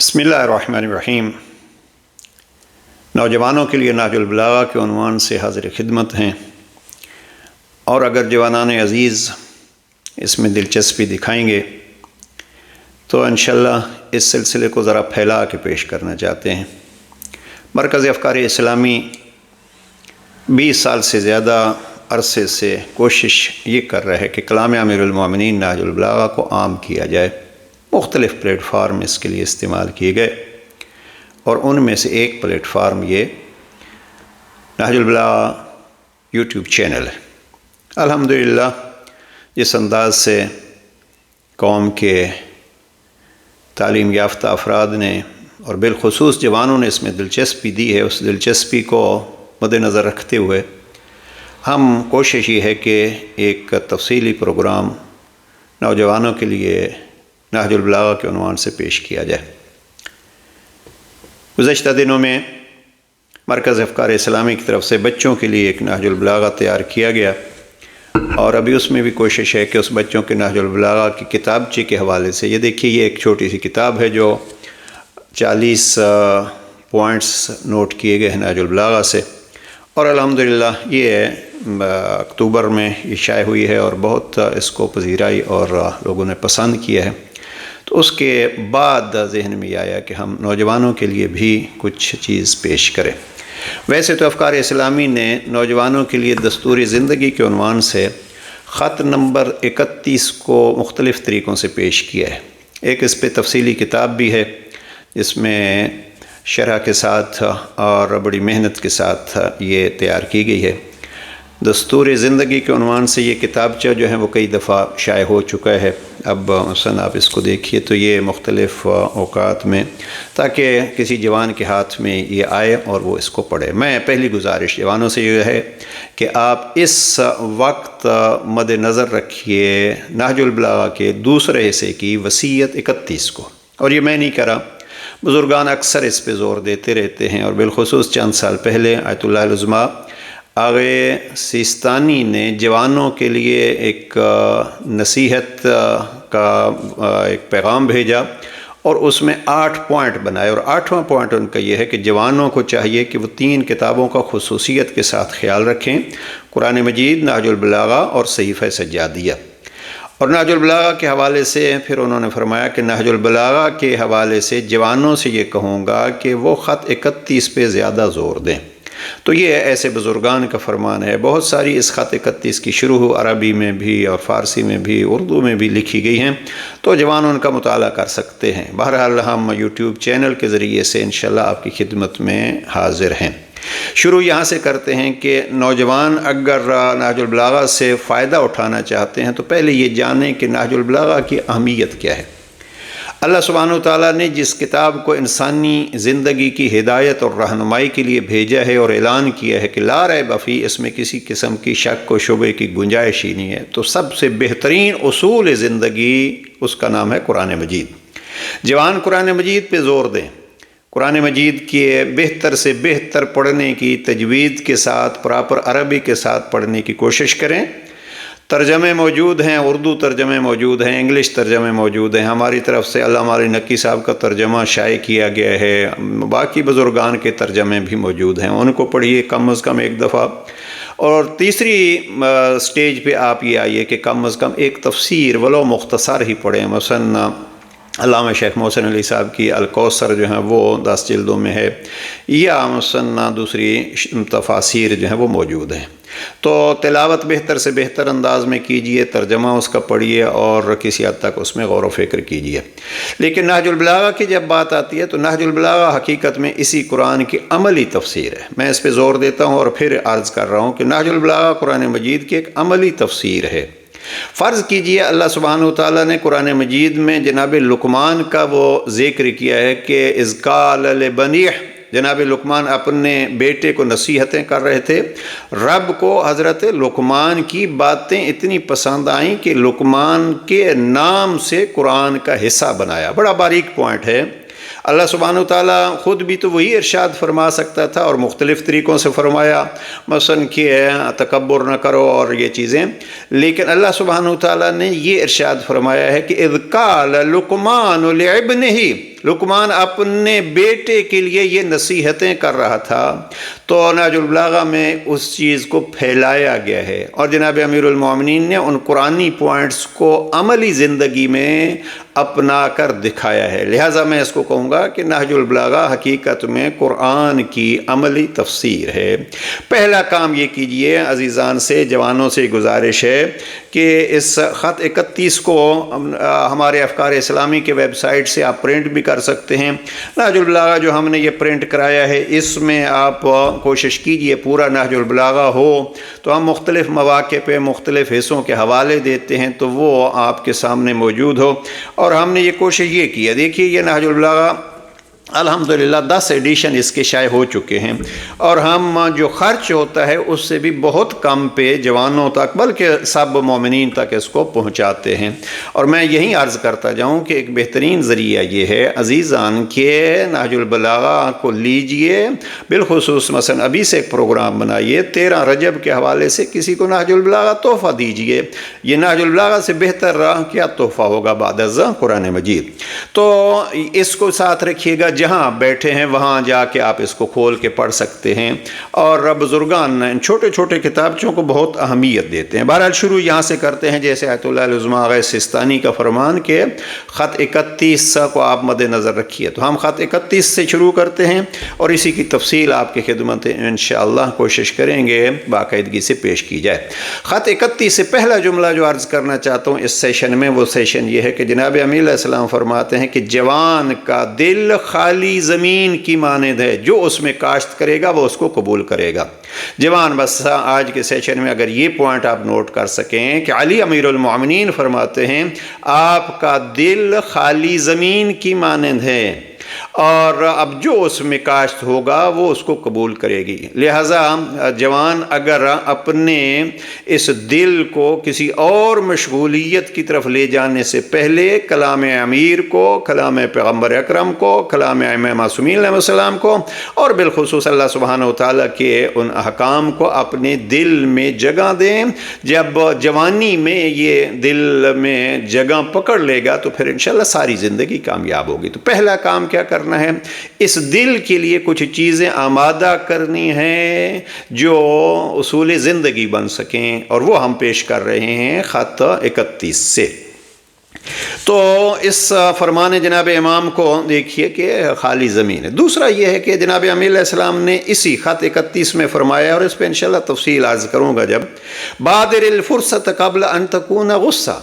بسم اللہ الرحمن الرحیم۔ نوجوانوں کے لیے نہج البلاغہ کے عنوان سے حاضر خدمت ہیں، اور اگر جوانان عزیز اس میں دلچسپی دکھائیں گے تو انشاءاللہ اس سلسلے کو ذرا پھیلا کے پیش کرنا چاہتے ہیں۔ مرکز افکار اسلامی 20 سال سے زیادہ عرصے سے کوشش یہ کر رہا ہے کہ کلام امیر المومنین نہج البلاغہ کو عام کیا جائے۔ مختلف پلیٹ فارم اس کے لیے استعمال کیے گئے، اور ان میں سے ایک پلیٹ فارم یہ نہج البلاغہ یوٹیوب چینل ہے۔ الحمدللہ جس انداز سے قوم کے تعلیم یافتہ افراد نے اور بالخصوص جوانوں نے اس میں دلچسپی دی ہے، اس دلچسپی کو مد نظر رکھتے ہوئے ہم کوشش یہ ہے کہ ایک تفصیلی پروگرام نوجوانوں کے لیے نہج البلاغہ کے عنوان سے پیش کیا جائے۔ گزشتہ دنوں میں مرکز افکار اسلامی کی طرف سے بچوں کے لیے ایک نہج البلاغہ تیار کیا گیا، اور ابھی اس میں بھی کوشش ہے کہ اس بچوں کے نہج البلاغہ کی کتابچے کے حوالے سے، یہ دیکھیے یہ ایک چھوٹی سی کتاب ہے جو 40 پوائنٹس نوٹ کیے گئے ہیں نہج البلاغہ سے، اور الحمدللہ یہ اکتوبر میں یہ شائع ہوئی ہے اور بہت اس کو پذیرائی اور لوگوں نے پسند کیا ہے۔ تو اس کے بعد ذہن میں آیا کہ ہم نوجوانوں کے لیے بھی کچھ چیز پیش کریں۔ ویسے تو افکار اسلامی نے نوجوانوں کے لیے دستور زندگی کے عنوان سے خط نمبر 31 کو مختلف طریقوں سے پیش کیا ہے۔ ایک اس پہ تفصیلی کتاب بھی ہے جس میں شرح کے ساتھ اور بڑی محنت کے ساتھ یہ تیار کی گئی ہے۔ دستور زندگی کے عنوان سے یہ کتابچہ جو ہے وہ کئی دفعہ شائع ہو چکا ہے۔ اب مثلا آپ اس کو دیکھیے تو یہ مختلف اوقات میں تاکہ کسی جوان کے ہاتھ میں یہ آئے اور وہ اس کو پڑھے۔ میں پہلی گزارش جوانوں سے یہ ہے کہ آپ اس وقت مد نظر رکھیے نہج البلاغہ کے دوسرے حصے کی وصیت 31 کو، اور یہ میں نہیں کرا، بزرگان اکثر اس پہ زور دیتے رہتے ہیں، اور بالخصوص چند سال پہلے آیت اللہ العظمیٰ آغا سیستانی نے جوانوں کے لیے ایک نصیحت کا ایک پیغام بھیجا، اور اس میں 8 پوائنٹ بنائے، اور 8واں پوائنٹ ان کا یہ ہے کہ جوانوں کو چاہیے کہ وہ 3 کتابوں کا خصوصیت کے ساتھ خیال رکھیں: قرآن مجید، نہج البلاغہ اور صحیفہ سجادیہ۔ اور نہج البلاغہ کے حوالے سے پھر انہوں نے فرمایا کہ نہج البلاغہ کے حوالے سے جوانوں سے یہ کہوں گا کہ وہ خط 31 پہ زیادہ زور دیں۔ تو یہ ایسے بزرگان کا فرمان ہے۔ بہت ساری اس خط 31 کی شروع عربی میں بھی اور فارسی میں بھی اردو میں بھی لکھی گئی ہیں، تو جوان ان کا مطالعہ کر سکتے ہیں۔ بہرحال ہم یوٹیوب چینل کے ذریعے سے انشاءاللہ آپ کی خدمت میں حاضر ہیں۔ شروع یہاں سے کرتے ہیں کہ نوجوان اگر نہج البلاغہ سے فائدہ اٹھانا چاہتے ہیں تو پہلے یہ جانیں کہ نہج البلاغہ کی اہمیت کیا ہے۔ اللہ سبحانہ وتعالیٰ نے جس کتاب کو انسانی زندگی کی ہدایت اور رہنمائی کے لیے بھیجا ہے اور اعلان کیا ہے کہ لا ریب فیہ، اس میں کسی قسم کی شک و شبے کی گنجائش ہی نہیں ہے، تو سب سے بہترین اصول زندگی اس کا نام ہے قرآن مجید۔ جوان قرآن مجید پہ زور دیں، قرآن مجید کے بہتر سے بہتر پڑھنے کی تجوید کے ساتھ، پراپر عربی کے ساتھ پڑھنے کی کوشش کریں۔ ترجمے موجود ہیں، اردو ترجمے موجود ہیں، انگلش ترجمے موجود ہیں، ہماری طرف سے علامہ علی نقی صاحب کا ترجمہ شائع کیا گیا ہے، باقی بزرگان کے ترجمے بھی موجود ہیں، ان کو پڑھیے کم از کم ایک دفعہ۔ اور تیسری سٹیج پہ آپ یہ آئیے کہ کم از کم ایک تفسیر ولو مختصر ہی پڑھیں۔ مثلا علامہ شیخ محسن علی صاحب کی الکوثر جو ہیں وہ 10 جلدوں میں ہے، یا مثلا دوسری تفاسیر جو ہیں وہ موجود ہیں۔ تو تلاوت بہتر سے بہتر انداز میں کیجئے، ترجمہ اس کا پڑھیے اور کسی حد تک اس میں غور و فکر کیجئے۔ لیکن نہج البلاغہ کی جب بات آتی ہے تو نہج البلاغہ حقیقت میں اسی قرآن کی عملی تفسیر ہے۔ میں اس پہ زور دیتا ہوں اور پھر عرض کر رہا ہوں کہ نہج البلاغہ قرآن مجید کی ایک عملی تفسیر ہے۔ فرض کیجئے اللہ سبحانہ وتعالیٰ نے قرآن مجید میں جناب لقمان کا وہ ذکر کیا ہے کہ اذ قال لبنیہ، جناب لقمان اپنے بیٹے کو نصیحتیں کر رہے تھے۔ رب کو حضرت لقمان کی باتیں اتنی پسند آئیں کہ لقمان کے نام سے قرآن کا حصہ بنایا۔ بڑا باریک پوائنٹ ہے۔ اللہ سبحانہ وتعالیٰ خود بھی تو وہی ارشاد فرما سکتا تھا اور مختلف طریقوں سے فرمایا، مثلا کہ تکبر نہ کرو اور یہ چیزیں، لیکن اللہ سبحانہ وتعالیٰ نے یہ ارشاد فرمایا ہے کہ اذ قال لقمان لابنہ، لقمان اپنے بیٹے کے لیے یہ نصیحتیں کر رہا تھا، تو نہج البلاغہ میں اس چیز کو پھیلایا گیا ہے، اور جناب امیر المومنین نے ان قرآنی پوائنٹس کو عملی زندگی میں اپنا کر دکھایا ہے۔ لہٰذا میں اس کو کہوں گا کہ نہج البلاغہ حقیقت میں قرآن کی عملی تفسیر ہے۔ پہلا کام یہ کیجئے عزیزان سے، جوانوں سے گزارش ہے کہ اس خط 31 کو ہمارے افکار اسلامی کے ویب سائٹ سے آپ پرنٹ بھی کر سکتے ہیں۔ نہج البلاغہ جو ہم نے یہ پرنٹ کرایا ہے، اس میں آپ کوشش کیجئے پورا نہج البلاغہ ہو، تو ہم مختلف مواقع پہ مختلف حصوں کے حوالے دیتے ہیں، تو وہ آپ کے سامنے موجود ہو۔ اور ہم نے یہ کوشش یہ کی ہے، دیکھیے یہ نہج البلاغہ الحمدللہ 10 ایڈیشن اس کے شائع ہو چکے ہیں، اور ہم جو خرچ ہوتا ہے اس سے بھی بہت کم پہ جوانوں تک بلکہ سب مومنین تک اس کو پہنچاتے ہیں۔ اور میں یہی عرض کرتا جاؤں کہ ایک بہترین ذریعہ یہ ہے عزیزان کہ نہج البلاغہ کو لیجئے، بالخصوص مثلا ابھی سے ایک پروگرام بنائیے، 13 رجب کے حوالے سے کسی کو نہج البلاغہ تحفہ دیجئے۔ یہ نہج البلاغہ سے بہتر کیا تحفہ ہوگا بعد از قرآن مجید؟ تو اس کو ساتھ رکھیے گا، جہاں بیٹھے ہیں وہاں جا کے آپ اس کو کھول کے پڑھ سکتے ہیں، اور بزرگان ان چھوٹے چھوٹے کتابچوں کو بہت اہمیت دیتے ہیں۔ بہرحال شروع یہاں سے کرتے ہیں، جیسے آیت اللہ العظمیٰ آغا سستانی کا فرمان کہ خط 31 کو آپ مد نظر رکھیے، تو ہم خط 31 سے شروع کرتے ہیں، اور اسی کی تفصیل آپ کی خدمت انشاءاللہ کوشش کریں گے باقاعدگی سے پیش کی جائے۔ خط 31 سے پہلا جملہ جو عرض کرنا چاہتا ہوں اس سیشن میں، وہ سیشن یہ ہے کہ جناب امیر علیہ السلام فرماتے ہیں کہ جوان کا دل خالی زمین کی مانند ہے، جو اس میں کاشت کرے گا وہ اس کو قبول کرے گا۔ جوان، بس آج کے سیشن میں اگر یہ پوائنٹ آپ نوٹ کر سکیں کہ علی امیر المومنین فرماتے ہیں آپ کا دل خالی زمین کی مانند ہے، اور اب جو اس میں کاشت ہوگا وہ اس کو قبول کرے گی۔ لہٰذا جوان اگر اپنے اس دل کو کسی اور مشغولیت کی طرف لے جانے سے پہلے کلام امیر کو، کلام پیغمبر اکرم کو، کلام ائمہ معصومین علیہ السلام کو، اور بالخصوص اللہ سبحانہ وتعالیٰ کے ان احکام کو اپنے دل میں جگہ دیں۔ جب جوانی میں یہ دل میں جگہ پکڑ لے گا تو پھر انشاءاللہ ساری زندگی کامیاب ہوگی۔ تو پہلا کام کیا کرنا ہے؟ اس دل کے لیے کچھ چیزیں آمادہ کرنی ہیں جو اصول زندگی بن سکیں، اور وہ ہم پیش کر رہے ہیں خط 31 سے۔ تو اس فرمان جناب امام کو دیکھیے کہ خالی زمین ہے۔ دوسرا یہ ہے کہ جناب امیر علیہ السلام نے اسی خط 31 میں فرمایا، اور اس پہ انشاءاللہ تفصیل عرض کروں گا جب، بادر الفرصت قبل ان تکون غصہ۔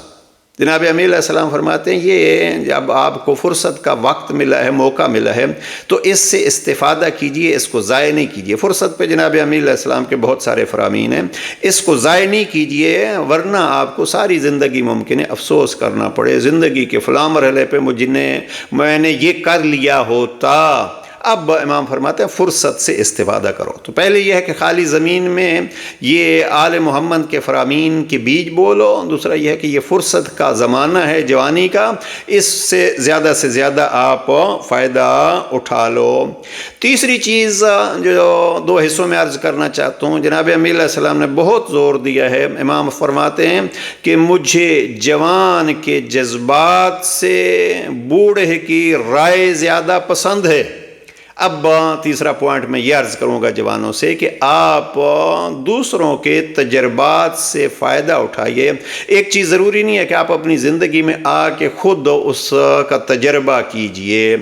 جناب امیر علیہ السلام فرماتے ہیں یہ جب آپ کو فرصت کا وقت ملا ہے، موقع ملا ہے، تو اس سے استفادہ کیجئے، اس کو ضائع نہیں کیجئے۔ فرصت پہ جناب امیر علیہ السلام کے بہت سارے فرامین ہیں، اس کو ضائع نہیں کیجئے، ورنہ آپ کو ساری زندگی ممکن ہے افسوس کرنا پڑے، زندگی کے فلاں مرحلے پہ میں نے یہ کر لیا ہوتا۔ اب امام فرماتے ہیں فرصت سے استفادہ کرو۔ تو پہلے یہ ہے کہ خالی زمین میں یہ آل محمد کے فرامین کے بیج بولو، دوسرا یہ ہے کہ یہ فرصت کا زمانہ ہے جوانی کا، اس سے زیادہ آپ فائدہ اٹھا لو۔ تیسری چیز جو 2 حصوں میں عرض کرنا چاہتا ہوں، جناب امیر علیہ السلام نے بہت زور دیا ہے، امام فرماتے ہیں کہ مجھے جوان کے جذبات سے بوڑھے کی رائے زیادہ پسند ہے۔ اب تیسرا پوائنٹ میں یہ عرض کروں گا جوانوں سے کہ آپ دوسروں کے تجربات سے فائدہ اٹھائیے۔ ایک چیز ضروری نہیں ہے کہ آپ اپنی زندگی میں آ کے خود اس کا تجربہ کیجئے۔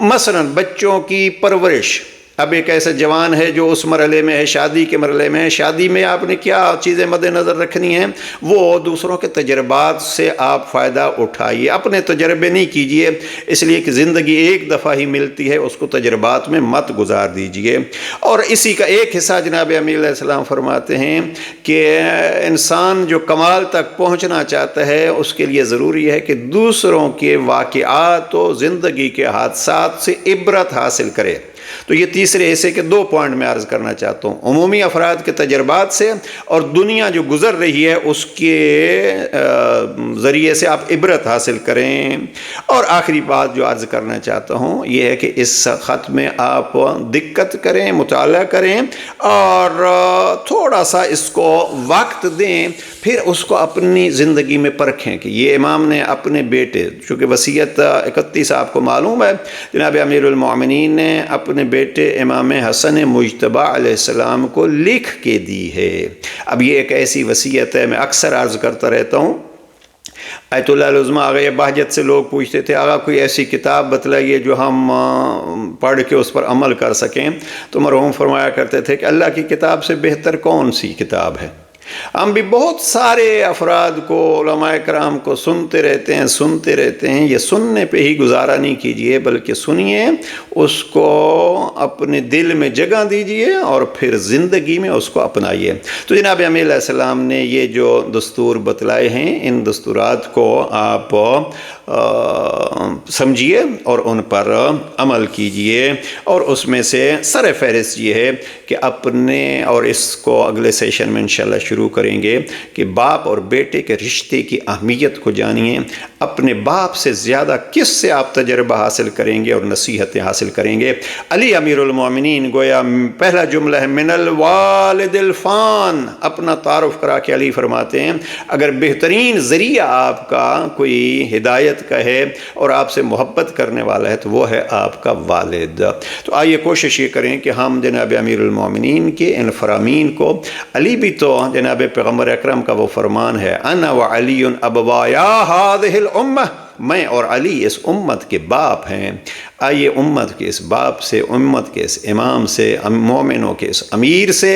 مثلا بچوں کی پرورش، اب ایک ایسا جوان ہے جو اس مرحلے میں ہے، شادی کے مرحلے میں ہے، شادی میں آپ نے کیا چیزیں مد نظر رکھنی ہیں؟ وہ دوسروں کے تجربات سے آپ فائدہ اٹھائیے، اپنے تجربے نہیں کیجئے، اس لیے کہ زندگی ایک دفعہ ہی ملتی ہے، اس کو تجربات میں مت گزار دیجئے۔ اور اسی کا ایک حصہ جناب امیر علیہ السلام فرماتے ہیں کہ انسان جو کمال تک پہنچنا چاہتا ہے اس کے لیے ضروری ہے کہ دوسروں کے واقعات و زندگی کے حادثات سے عبرت حاصل کرے۔ تو یہ تیسرے حصے کے 2 پوائنٹ میں عرض کرنا چاہتا ہوں، عمومی افراد کے تجربات سے اور دنیا جو گزر رہی ہے اس کے ذریعے سے آپ عبرت حاصل کریں۔ اور آخری بات جو عرض کرنا چاہتا ہوں یہ ہے کہ اس خط میں آپ دقت کریں، مطالعہ کریں اور تھوڑا سا اس کو وقت دیں، پھر اس کو اپنی زندگی میں پرکھیں کہ یہ امام نے اپنے بیٹے، چونکہ وصیت 31 آپ کو معلوم ہے، جناب امیر المومنین نے اپنے بیٹے امام حسن مجتبی علیہ السلام کو لکھ کے دی ہے۔ اب یہ ایک ایسی وصیت ہے، میں اکثر عرض کرتا رہتا ہوں، آیت اللہ العظمیٰ آگے بہجت سے لوگ پوچھتے تھے آگا کوئی ایسی کتاب بتلائیے جو ہم پڑھ کے اس پر عمل کر سکیں، تو مرحوم فرمایا کرتے تھے کہ اللہ کی کتاب سے بہتر کون سی کتاب ہے؟ ہم بھی بہت سارے افراد کو، علماء کرام کو سنتے رہتے ہیں، یہ سننے پہ ہی گزارا نہیں کیجئے بلکہ سنیے، اس کو اپنے دل میں جگہ دیجئے اور پھر زندگی میں اس کو اپنائیے۔ تو جناب امیر علیہ السلام نے یہ جو دستور بتلائے ہیں، ان دستورات کو آپ سمجھیے اور ان پر عمل کیجئے، اور اس میں سے سر فہرست یہ ہے کہ اپنے، اور اس کو اگلے سیشن میں انشاءاللہ شروع کریں گے کہ باپ اور بیٹے کے رشتے کی اہمیت کو جانیے، اپنے باپ سے زیادہ کس سے آپ تجربہ حاصل کریں گے اور نصیحتیں حاصل کریں گے۔ علی امیر المومنین گویا پہلا جملہ ہے من الوالد الفان، اپنا تعارف کرا کے علی فرماتے ہیں اگر بہترین ذریعہ آپ کا کوئی ہدایت کا ہے اور آپ سے محبت کرنے والا ہے تو وہ ہے آپ کا والد۔ تو آئیے کوشش یہ کریں کہ ہم جناب امیر المومنین کے ان فرامین کو، علی بھی تو جناب پیغمبر اکرم کا وہ فرمان ہے انا وعلی ابوایا هذه الامہ، میں اور علی اس امت کے باپ ہیں۔ آئیے امت کے اس باپ سے، امت کے اس امام سے، مومنوں کے اس امیر سے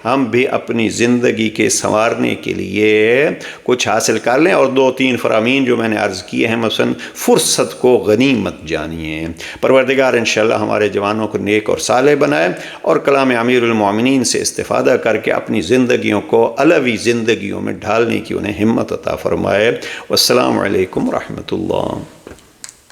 ہم بھی اپنی زندگی کے سنوارنے کے لیے کچھ حاصل کر لیں، اور 2-3 فرامین جو میں نے عرض کیے ہیں، مثلا فرصت کو غنیمت جانیے۔ پروردگار انشاءاللہ ہمارے جوانوں کو نیک اور صالح بنائے اور کلام امیر المومنین سے استفادہ کر کے اپنی زندگیوں کو علوی زندگیوں میں ڈھالنے کی انہیں ہمت عطا فرمائے۔ والسلام علیکم ورحمۃ اللہ۔